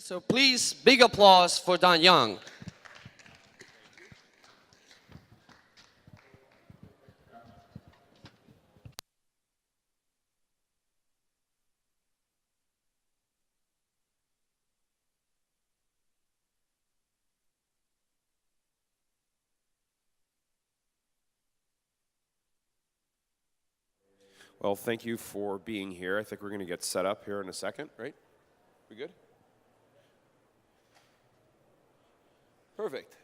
So please, big applause for Dan Young. Well, thank you for being here. I think we're going to get set up here in a second, right? We good? Perfect.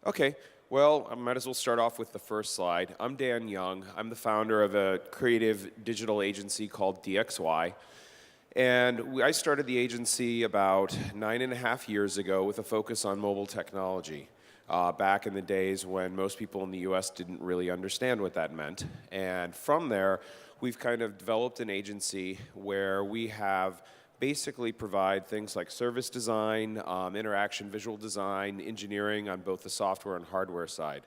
Okay, well, I might as well start off with the first slide. I'm Dan Young. I'm the founder of a creative digital agency called DXY. And I started the agency about 9.5 years ago with a focus on mobile technology. Back in the days when most people in the US didn't really understand what that meant. And from there, we've kind of developed an agency where we have basically provide things like service design, interaction, visual design, engineering on both the software and hardware side.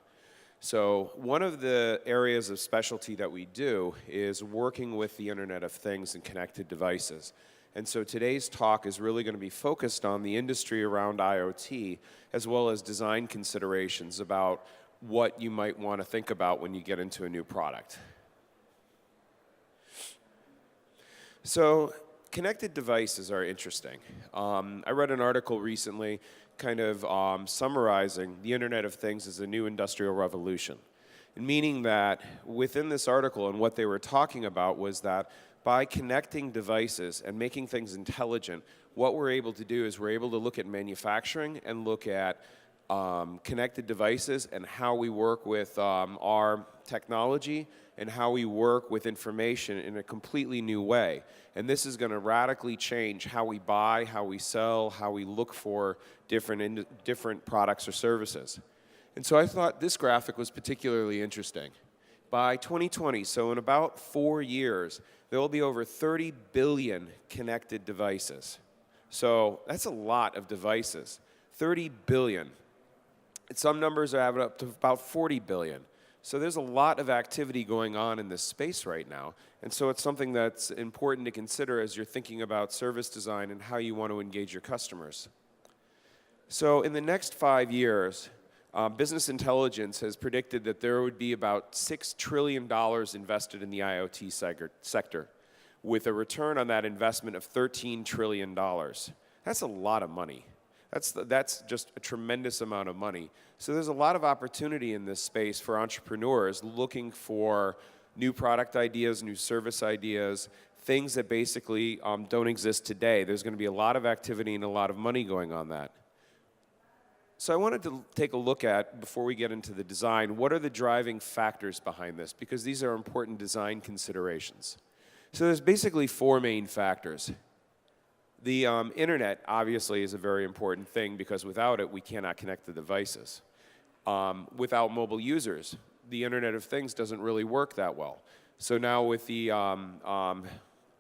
So one of the areas of specialty that we do is working with the Internet of Things and connected devices. And so today's talk is really going to be focused on the industry around IoT, as well as design considerations about what you might want to think about when you get into a new product. So connected devices are interesting. I read an article recently kind of summarizing the Internet of Things as a new industrial revolution. Meaning that within this article and what they were talking about was that by connecting devices and making things intelligent, what we're able to do is we're able to look at manufacturing and look at connected devices and how we work with our technology and how we work with information in a completely new way. And this is going to radically change how we buy, how we sell, how we look for different products or services. And so I thought this graphic was particularly interesting. By 2020, so in about 4 years, there will be over 30 billion connected devices. So that's a lot of devices, 30 billion. And some numbers are added up to about 40 billion. So there's a lot of activity going on in this space right now. And so it's something that's important to consider as you're thinking about service design and how you want to engage your customers. So in the next 5 years, Business Intelligence has predicted that there would be about $6 trillion invested in the IoT sector, with a return on that investment of $13 trillion. That's a lot of money. That's just a tremendous amount of money. So there's a lot of opportunity in this space for entrepreneurs looking for new product ideas, new service ideas, things that basically don't exist today. There's going to be a lot of activity and a lot of money going on that. So I wanted to take a look at, before we get into the design, what are the driving factors behind this? Because these are important design considerations. So there's basically 4 main factors. The internet, obviously, is a very important thing because without it, we cannot connect the devices. Without mobile users, the Internet of Things doesn't really work that well. So now with the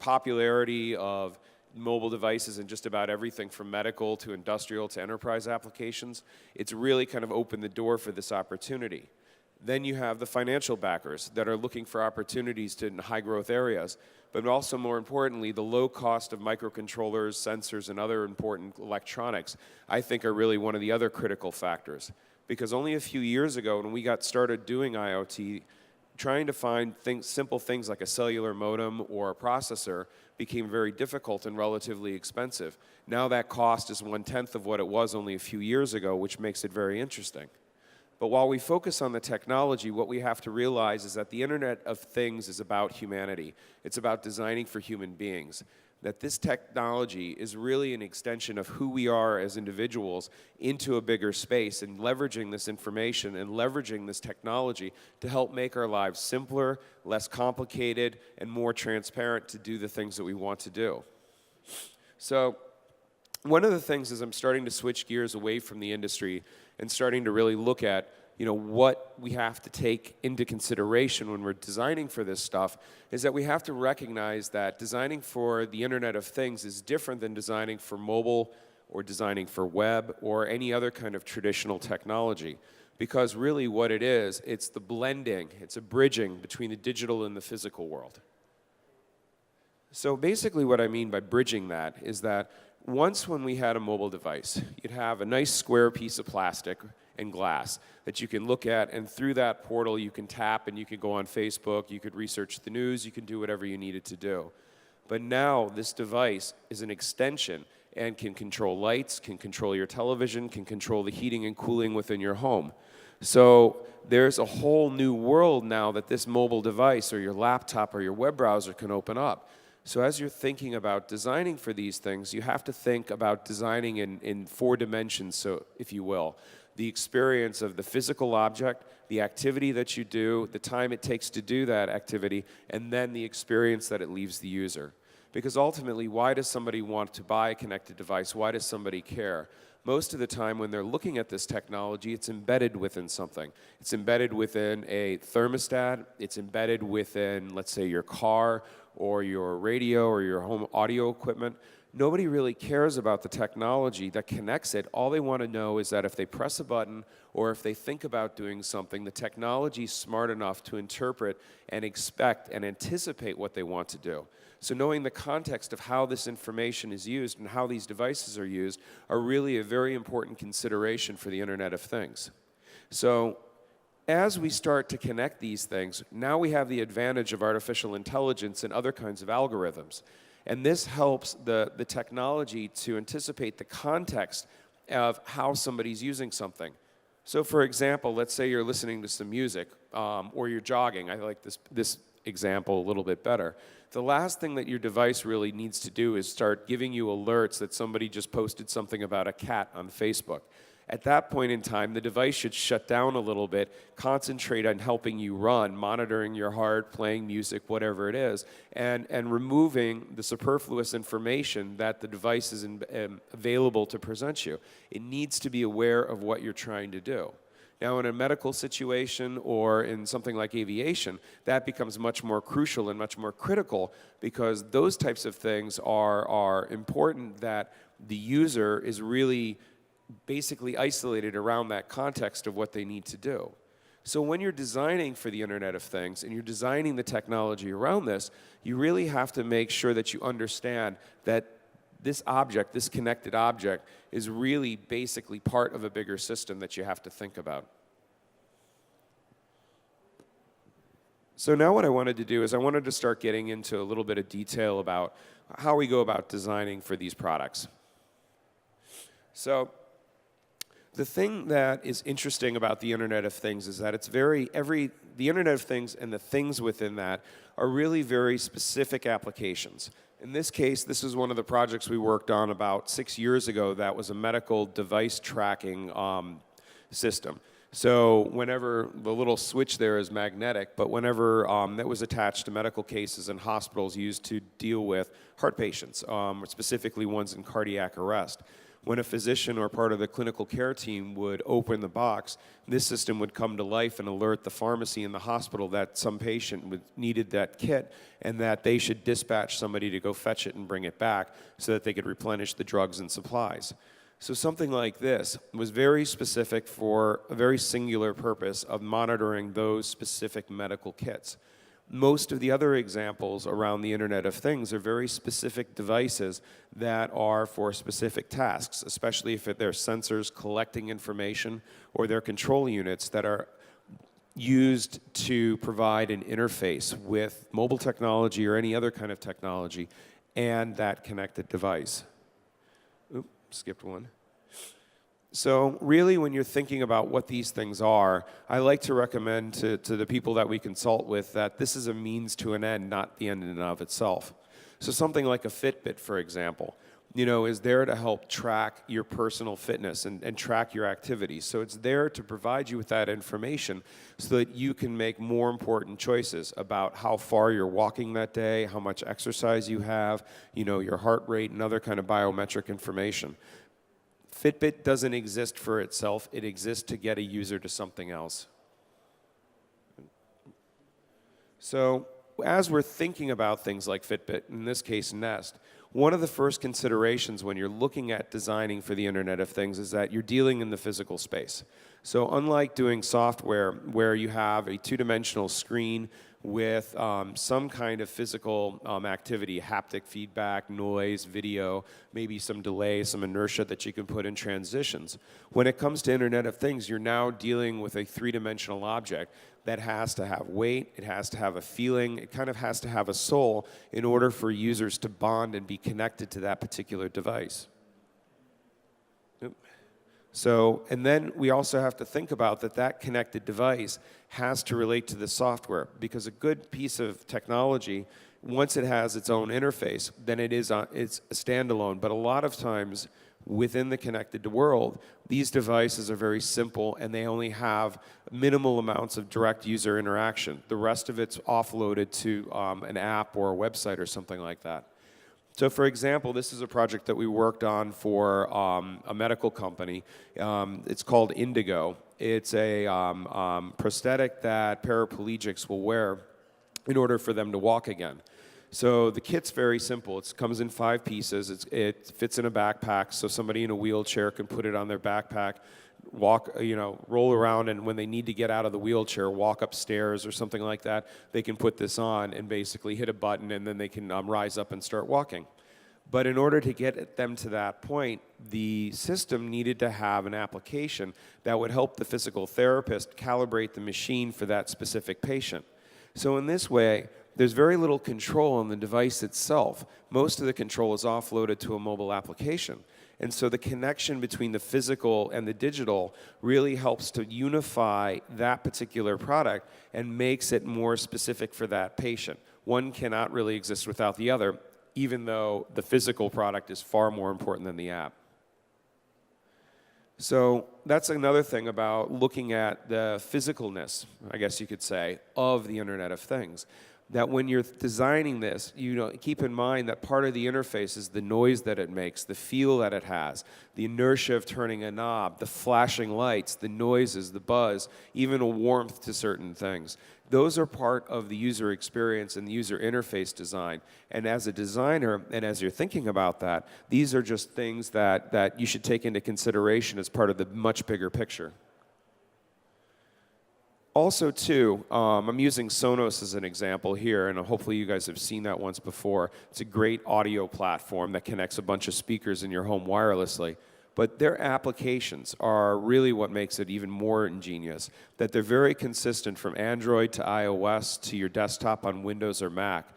popularity of mobile devices and just about everything from medical to industrial to enterprise applications, it's really kind of opened the door for this opportunity. Then you have the financial backers that are looking for opportunities in high growth areas, but also more importantly, the low cost of microcontrollers, sensors, and other important electronics, I think are really one of the other critical factors. Because only a few years ago when we got started doing IoT, trying to find simple things like a cellular modem or a processor became very difficult and relatively expensive. Now that cost is 1/10 of what it was only a few years ago, which makes it very interesting. But while we focus on the technology, what we have to realize is that the Internet of Things is about humanity. It's about designing for human beings. That this technology is really an extension of who we are as individuals into a bigger space, and leveraging this information and leveraging this technology to help make our lives simpler, less complicated, and more transparent to do the things that we want to do. So one of the things is I'm starting to switch gears away from the industry and starting to really look at what we have to take into consideration when we're designing for this stuff is that we have to recognize that designing for the Internet of Things is different than designing for mobile or designing for web or any other kind of traditional technology. Because really what it is, it's the blending, it's a bridging between the digital and the physical world. So basically what I mean by bridging that is that Once when we had a mobile device, you'd have a nice square piece of plastic and glass that you can look at, and through that portal you can tap and you can go on Facebook, you could research the news, you can do whatever you needed to do. But now this device is an extension and can control lights, can control your television, can control the heating and cooling within your home. So there's a whole new world now that this mobile device or your laptop or your web browser can open up. So as you're thinking about designing for these things, you have to think about designing in 4 dimensions, so if you will. The experience of the physical object, the activity that you do, the time it takes to do that activity, and then the experience that it leaves the user. Because ultimately, why does somebody want to buy a connected device? Why does somebody care? Most of the time when they're looking at this technology, it's embedded within something. It's embedded within a thermostat, it's embedded within, let's say, your car or your radio or your home audio equipment. Nobody really cares about the technology that connects it. All they want to know is that if they press a button or if they think about doing something, the technology is smart enough to interpret and expect and anticipate what they want to do. So knowing the context of how this information is used and how these devices are used are really a very important consideration for the Internet of Things. So as we start to connect these things, now we have the advantage of artificial intelligence and other kinds of algorithms. And this helps the technology to anticipate the context of how somebody's using something. So for example, let's say you're listening to some music or you're jogging. I like this example a little bit better. The last thing that your device really needs to do is start giving you alerts that somebody just posted something about a cat on Facebook. At that point in time, the device should shut down a little bit, concentrate on helping you run, monitoring your heart, playing music, whatever it is, and removing the superfluous information that the device is available to present you. It needs to be aware of what you're trying to do. Now, in a medical situation or in something like aviation, that becomes much more crucial and much more critical because those types of things are important that the user is really basically isolated around that context of what they need to do. So when you're designing for the Internet of Things and you're designing the technology around this, you really have to make sure that you understand that this object, this connected object, is really basically part of a bigger system that you have to think about. So now what I wanted to do is I wanted to start getting into a little bit of detail about how we go about designing for these products. So the thing that is interesting about the Internet of Things is that it's the Internet of Things and the things within that are really very specific applications. In this case, this is one of the projects we worked on about 6 years ago that was a medical device tracking system. So whenever the little switch there is magnetic, but whenever that was attached to medical cases and hospitals used to deal with heart patients, specifically ones in cardiac arrest. When a physician or part of the clinical care team would open the box, this system would come to life and alert the pharmacy in the hospital that some patient needed that kit and that they should dispatch somebody to go fetch it and bring it back so that they could replenish the drugs and supplies. So something like this was very specific for a very singular purpose of monitoring those specific medical kits. Most of the other examples around the Internet of Things are very specific devices that are for specific tasks, especially if they're sensors collecting information or they're control units that are used to provide an interface with mobile technology or any other kind of technology and that connected device. Oops, skipped one. So really, when you're thinking about what these things are, I like to recommend to the people that we consult with that this is a means to an end, not the end in and of itself. So something like a Fitbit, for example, is there to help track your personal fitness and track your activities. So it's there to provide you with that information so that you can make more important choices about how far you're walking that day, how much exercise you have, your heart rate and other kind of biometric information. Fitbit doesn't exist for itself. It exists to get a user to something else. So as we're thinking about things like Fitbit, in this case Nest, one of the first considerations when you're looking at designing for the Internet of Things is that you're dealing in the physical space. So unlike doing software where you have a two-dimensional screen with some kind of physical activity, haptic feedback, noise, video, maybe some delay, some inertia that you can put in transitions. When it comes to Internet of Things, you're now dealing with a three-dimensional object that has to have weight, it has to have a feeling, it kind of has to have a soul in order for users to bond and be connected to that particular device. So, and then we also have to think about that connected device has to relate to the software, because a good piece of technology, once it has its own interface, then it's a standalone. But a lot of times within the connected world, these devices are very simple and they only have minimal amounts of direct user interaction. The rest of it's offloaded to an app or a website or something like that. So for example, this is a project that we worked on for a medical company. It's called Indigo. It's a prosthetic that paraplegics will wear in order for them to walk again. So the kit's very simple. It comes in 5 pieces. It fits in a backpack, so somebody in a wheelchair can put it on their backpack, walk, roll around, and when they need to get out of the wheelchair, walk upstairs or something like that, they can put this on and basically hit a button, and then they can rise up and start walking. But in order to get them to that point, the system needed to have an application that would help the physical therapist calibrate the machine for that specific patient. So in this way, there's very little control on the device itself. Most of the control is offloaded to a mobile application. And so the connection between the physical and the digital really helps to unify that particular product and makes it more specific for that patient. One cannot really exist without the other, even though the physical product is far more important than the app. So that's another thing about looking at the physicalness, I guess you could say, of the Internet of Things. That when you're designing this, keep in mind that part of the interface is the noise that it makes, the feel that it has, the inertia of turning a knob, the flashing lights, the noises, the buzz, even a warmth to certain things. Those are part of the user experience and the user interface design. And as a designer, and as you're thinking about that, these are just things that you should take into consideration as part of the much bigger picture. Also, too, I'm using Sonos as an example here, and hopefully you guys have seen that once before. It's a great audio platform that connects a bunch of speakers in your home wirelessly. But their applications are really what makes it even more ingenious, that they're very consistent from Android to iOS to your desktop on Windows or Mac.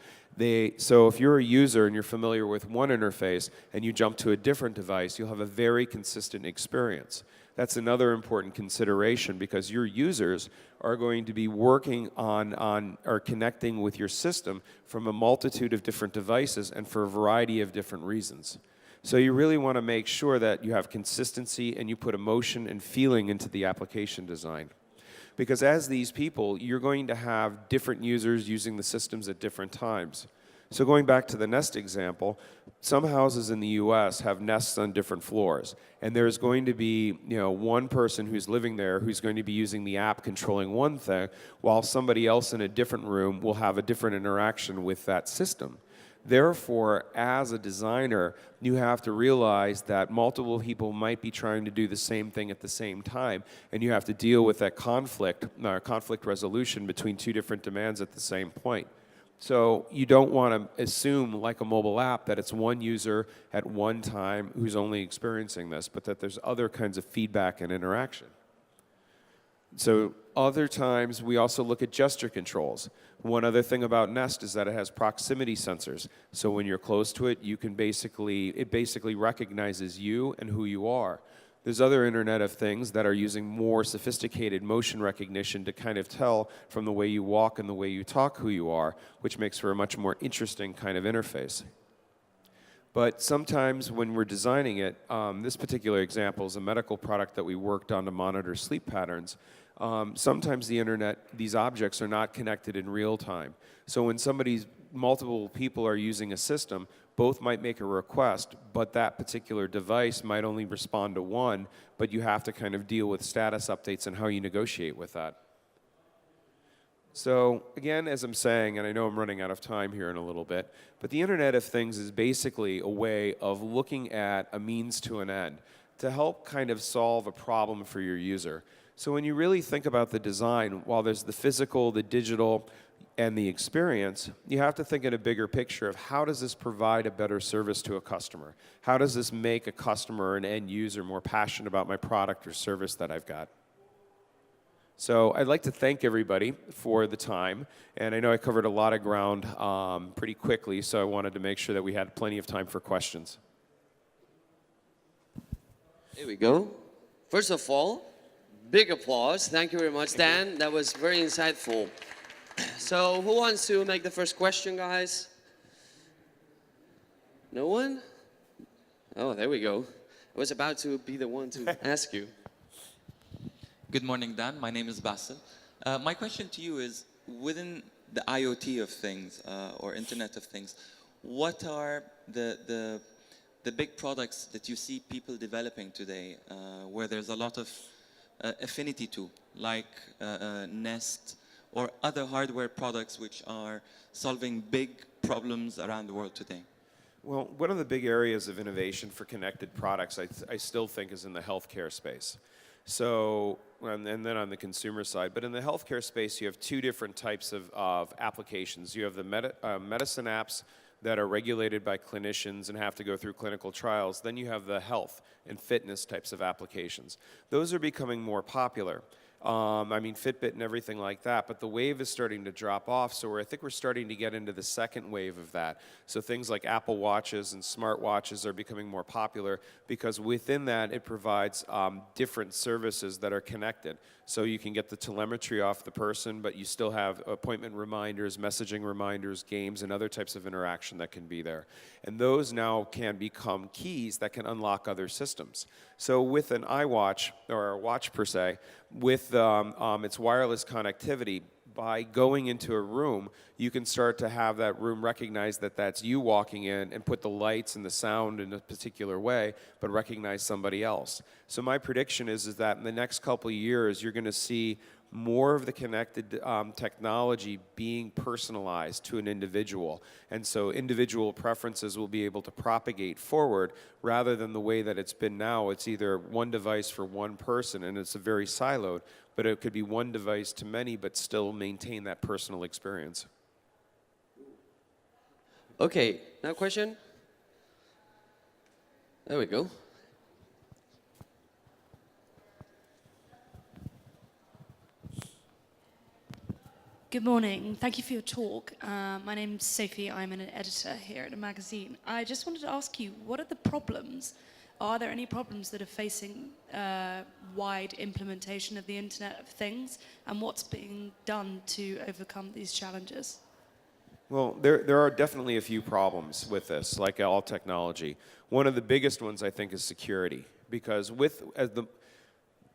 So if you're a user and you're familiar with one interface and you jump to a different device, you'll have a very consistent experience. That's another important consideration, because your users are going to be working on or connecting with your system from a multitude of different devices and for a variety of different reasons. So you really want to make sure that you have consistency and you put emotion and feeling into the application design. Because as these people, you're going to have different users using the systems at different times. So going back to the Nest example, some houses in the US have Nests on different floors. And there's going to be one person who's living there who's going to be using the app controlling one thing, while somebody else in a different room will have a different interaction with that system. Therefore, as a designer, you have to realize that multiple people might be trying to do the same thing at the same time, and you have to deal with that conflict resolution between two different demands at the same point. So you don't want to assume, like a mobile app, that it's one user at one time who's only experiencing this, but that there's other kinds of feedback and interaction. So other times, we also look at gesture controls. One other thing about Nest is that it has proximity sensors. So when you're close to it, it basically recognizes you and who you are. There's other Internet of Things that are using more sophisticated motion recognition to kind of tell from the way you walk and the way you talk who you are, which makes for a much more interesting kind of interface. But sometimes when we're designing it, this particular example is a medical product that we worked on to monitor sleep patterns. Sometimes these objects are not connected in real time. So when multiple people are using a system, both might make a request, but that particular device might only respond to one, but you have to kind of deal with status updates and how you negotiate with that. So again, as I'm saying, and I know I'm running out of time here in a little bit, but the Internet of Things is basically a way of looking at a means to an end to help kind of solve a problem for your user. So when you really think about the design, while there's the physical, the digital, and the experience, you have to think in a bigger picture of how does this provide a better service to a customer? How does this make a customer or an end user more passionate about my product or service that I've got? So I'd like to thank everybody for the time, and I know I covered a lot of ground pretty quickly, so I wanted to make sure that we had plenty of time for questions. Here we go. First of all, big applause. Thank you very much, Dan. That was very insightful. So who wants to make the first question, guys? No one? Oh, there we go. I was about to be the one to ask you. Good morning, Dan. My name is Basil. My question to you is, within the IoT of things, or Internet of Things, what are the big products that you see people developing today, where there's a lot of affinity to, like Nest, or other hardware products which are solving big problems around the world today? Well, one of the big areas of innovation for connected products, I still think, is in the healthcare space. So, and then on the consumer side, but in the healthcare space, you have two different types of applications. You have the medicine apps that are regulated by clinicians and have to go through clinical trials. Then you have the health and fitness types of applications. Those are becoming more popular. I mean, Fitbit and everything like that, but the wave is starting to drop off, so I think we're starting to get into the second wave of that. So things like Apple Watches and smartwatches are becoming more popular because within that it provides different services that are connected. So you can get the telemetry off the person, but you still have appointment reminders, messaging reminders, games, and other types of interaction that can be there. And those now can become keys that can unlock other systems. So with an iWatch, or a watch per se, with its wireless connectivity, by going into a room, you can start to have that room recognize that that's you walking in and put the lights and the sound in a particular way, but recognize somebody else. So my prediction is that in the next couple of years, you're going to see more of the connected technology being personalized to an individual. And so individual preferences will be able to propagate forward rather than the way that it's been now. It's either one device for one person, and it's a very siloed, but it could be one device to many, but still maintain that personal experience. Okay, now question? There we go. Good morning. Thank you for your talk. My name's Sophie. I'm an editor here at a magazine. I just wanted to ask you, what are the problems? Are there any problems that are facing wide implementation of the Internet of Things, and what's being done to overcome these challenges? Well, there are definitely a few problems with this, like all technology. One of the biggest ones, I think, is security, because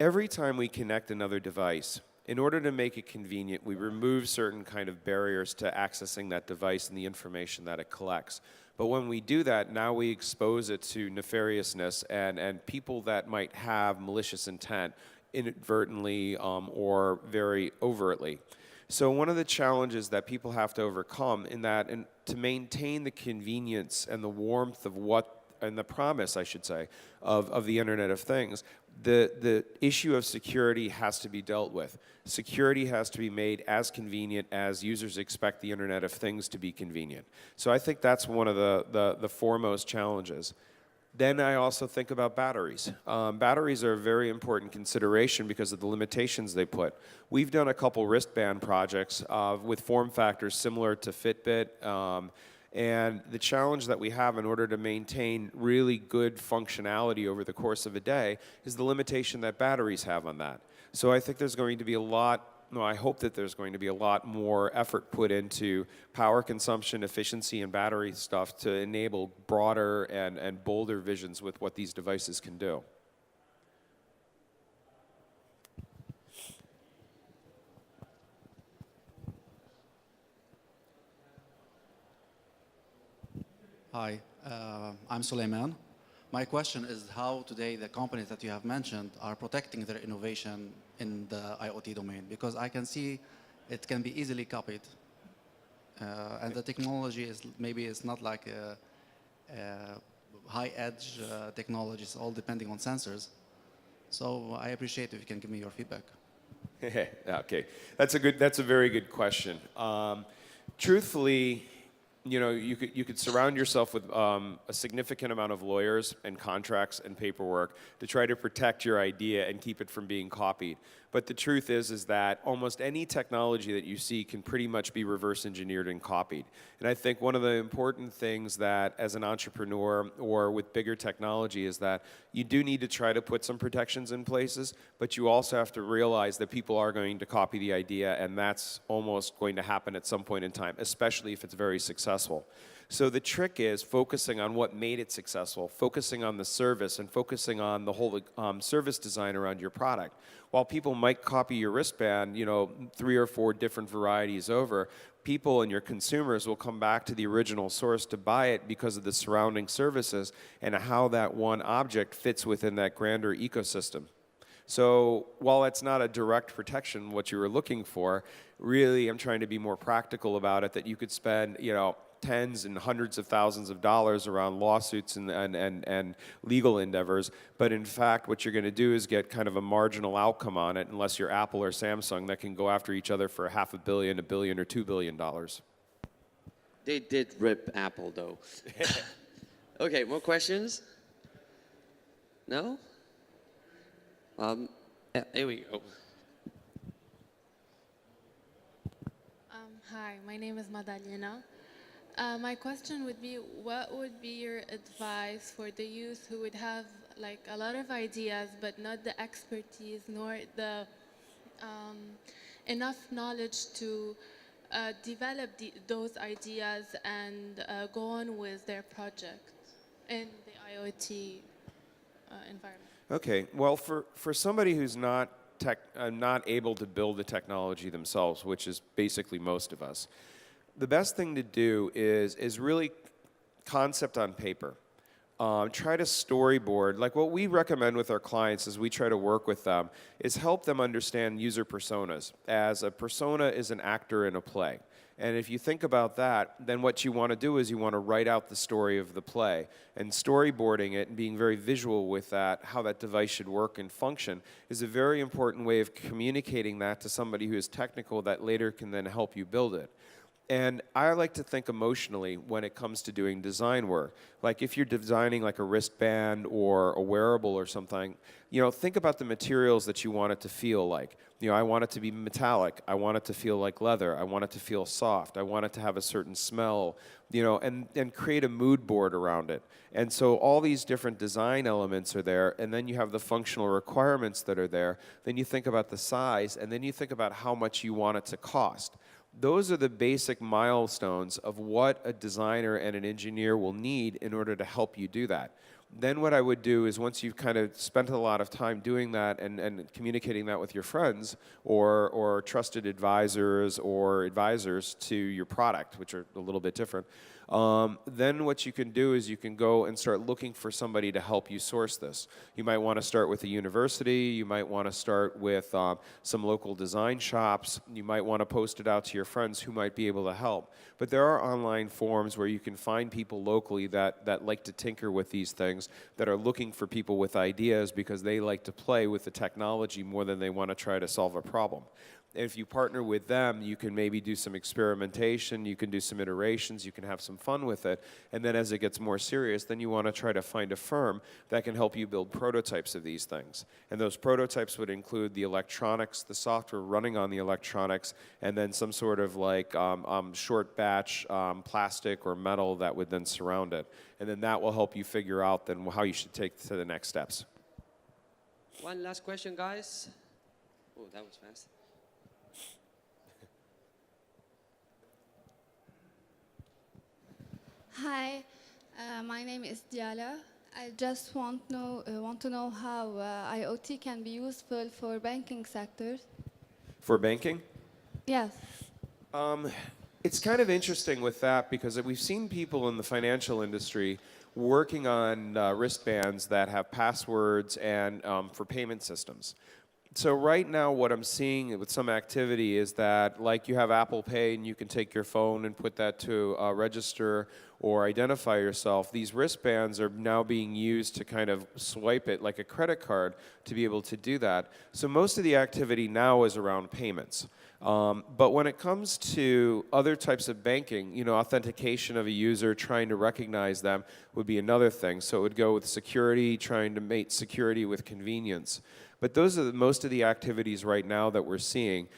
every time we connect another device, in order to make it convenient, we remove certain kind of barriers to accessing that device and the information that it collects. But when we do that, now we expose it to nefariousness and people that might have malicious intent inadvertently or very overtly. So one of the challenges that people have to overcome and to maintain the convenience and the warmth of and the promise, I should say, of the Internet of Things, the issue of security has to be dealt with. Security has to be made as convenient as users expect the Internet of Things to be convenient. So I think that's one of the foremost challenges. Then I also think about batteries. Batteries are a very important consideration because of the limitations they put. We've done a couple wristband projects with form factors similar to Fitbit, and the challenge that we have in order to maintain really good functionality over the course of a day is the limitation that batteries have on that. So I think there's going to be I hope that there's going to be a lot more effort put into power consumption, efficiency, and battery stuff to enable broader and bolder visions with what these devices can do. Hi, I'm Suleiman. My question is how today the companies that you have mentioned are protecting their innovation in the IoT domain, because I can see it can be easily copied. And the technology is maybe it's not like a high-edge technology, it's all depending on sensors. So I appreciate if you can give me your feedback. Okay, that's a very good question. Truthfully, you know, you could surround yourself with a significant amount of lawyers and contracts and paperwork to try to protect your idea and keep it from being copied. But the truth is that almost any technology that you see can pretty much be reverse engineered and copied. And I think one of the important things that as an entrepreneur or with bigger technology is that you do need to try to put some protections in places, but you also have to realize that people are going to copy the idea, and that's almost going to happen at some point in time, especially if it's very successful. So the trick is focusing on what made it successful, focusing on the service, and focusing on the whole service design around your product. While people might copy your wristband, you know, 3 or 4 different varieties over, people and your consumers will come back to the original source to buy it because of the surrounding services and how that one object fits within that grander ecosystem. So while it's not a direct protection, what you were looking for, really I'm trying to be more practical about it, that you could spend, you know, tens and hundreds of thousands of dollars around lawsuits and legal endeavors, but in fact what you're going to do is get kind of a marginal outcome on it, unless you're Apple or Samsung that can go after each other for $500 million, $1 billion, or $2 billion. They did rip Apple, though. Okay, more questions? No? Yeah, here we go. Hi, my name is Madalena. My question would be, what would be your advice for the youth who would have like a lot of ideas but not the expertise nor the enough knowledge to develop those ideas and go on with their project in the IoT environment? Okay, well, for somebody who's not able to build the technology themselves, which is basically most of us, the best thing to do is really concept on paper. Try to storyboard. Like what we recommend with our clients as we try to work with them is help them understand user personas, as a persona is an actor in a play. And if you think about that, then what you want to do is you want to write out the story of the play. And storyboarding it and being very visual with that, how that device should work and function, is a very important way of communicating that to somebody who is technical that later can then help you build it. And I like to think emotionally when it comes to doing design work. Like if you're designing like a wristband or a wearable or something, you know, think about the materials that you want it to feel like. You know, I want it to be metallic. I want it to feel like leather. I want it to feel soft. I want it to have a certain smell, you know, and create a mood board around it. And so all these different design elements are there, and then you have the functional requirements that are there. Then you think about the size, and then you think about how much you want it to cost. Those are the basic milestones of what a designer and an engineer will need in order to help you do that. Then what I would do is once you've kind of spent a lot of time doing that and communicating that with your friends or trusted advisors or advisors to your product, which are a little bit different, then what you can do is you can go and start looking for somebody to help you source this. You might want to start with a university. You might want to start with some local design shops. You might want to post it out to your friends who might be able to help. But there are online forums where you can find people locally that like to tinker with these things, that are looking for people with ideas because they like to play with the technology more than they want to try to solve a problem. If you partner with them, you can maybe do some experimentation, you can do some iterations, you can have some fun with it, and then as it gets more serious, then you want to try to find a firm that can help you build prototypes of these things. And those prototypes would include the electronics, the software running on the electronics, and then some sort of like short batch plastic or metal that would then surround it. And then that will help you figure out then how you should take to the next steps. One last question, guys. Oh, that was fast. Hi, my name is Diala. I just want to know how IoT can be useful for banking sectors. For banking? Yes. It's kind of interesting with that because we've seen people in the financial industry working on wristbands that have passwords and for payment systems. So right now what I'm seeing with some activity is that, like, you have Apple Pay and you can take your phone and put that to register or identify yourself. These wristbands are now being used to kind of swipe it like a credit card to be able to do that. So most of the activity now is around payments. But when it comes to other types of banking, you know, authentication of a user, trying to recognize them would be another thing. So it would go with security, trying to mate security with convenience. But those are most of the activities right now that we're seeing.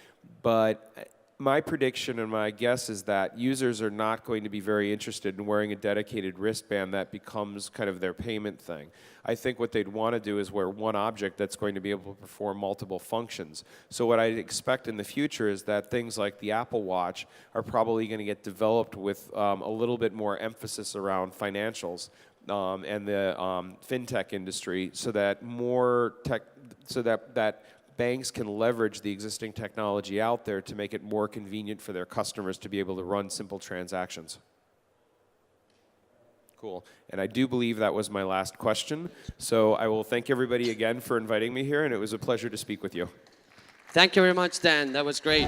But my prediction and my guess is that users are not going to be very interested in wearing a dedicated wristband that becomes kind of their payment thing. I think what they'd want to do is wear one object that's going to be able to perform multiple functions. So what I'd expect in the future is that things like the Apple Watch are probably going to get developed with a little bit more emphasis around financials and the fintech industry, so that that banks can leverage the existing technology out there to make it more convenient for their customers to be able to run simple transactions. Cool. And I do believe that was my last question. So I will thank everybody again for inviting me here, and it was a pleasure to speak with you. Thank you very much, Dan. That was great.